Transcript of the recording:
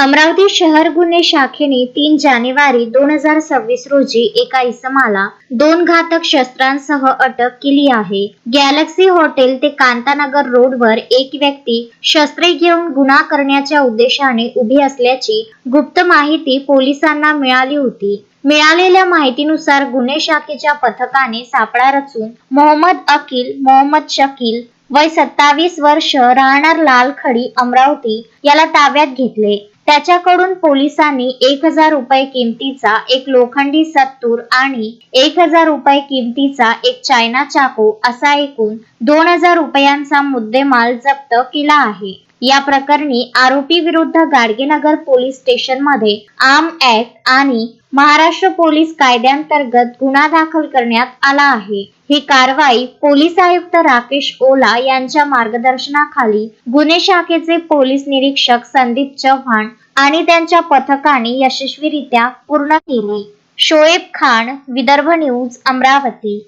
अमरावती शहर गुन्हे शाखेने 3 जानेवारी 2026 रोजी एका इसमाला 2 घातक शस्त्रांसह अटक केली आहे. गॅलेक्सी हॉटेल ते कांतानगर रोडवर एक व्यक्ती शस्त्रे घेऊन गुन्हा करण्याच्या उद्देशाने उभी असल्याची गुप्त माहिती पोलिसांना मिळाली होती. मिळालेल्या माहितीनुसार गुन्हे शाखेच्या पथकाने सापळा रचून मोहम्मद शकील वय 27 वर्ष राहणार लालखडी अमरावती याला ताब्यात घेतले. त्याच्याकडून पोलिसांनी 1000 रुपये किमतीचा एक लोखंडी सत्तूर आणि 1000 रुपये किमतीचा एक चायना चाकू असा एकूण 2000 रुपयांचा मुद्देमाल जप्त केला आहे. या प्रकरणी आरोपी विरुद्ध गाडगेनगर पोलीस स्टेशन मध्ये आर्म्स ऍक्ट आणि महाराष्ट्र पोलीस कायद्यांतर्गत गुन्हा दाखल करण्यात आला आहे. ही कारवाई पोलीस आयुक्त राकेश ओला यांच्या मार्गदर्शनाखाली गुन्हे शाखेचे पोलीस निरीक्षक संदीप चव्हाण आणि त्यांच्या पथकाने यशस्वीरित्या पूर्ण केली. शोएब खान, विदर्भ न्यूज, अमरावती.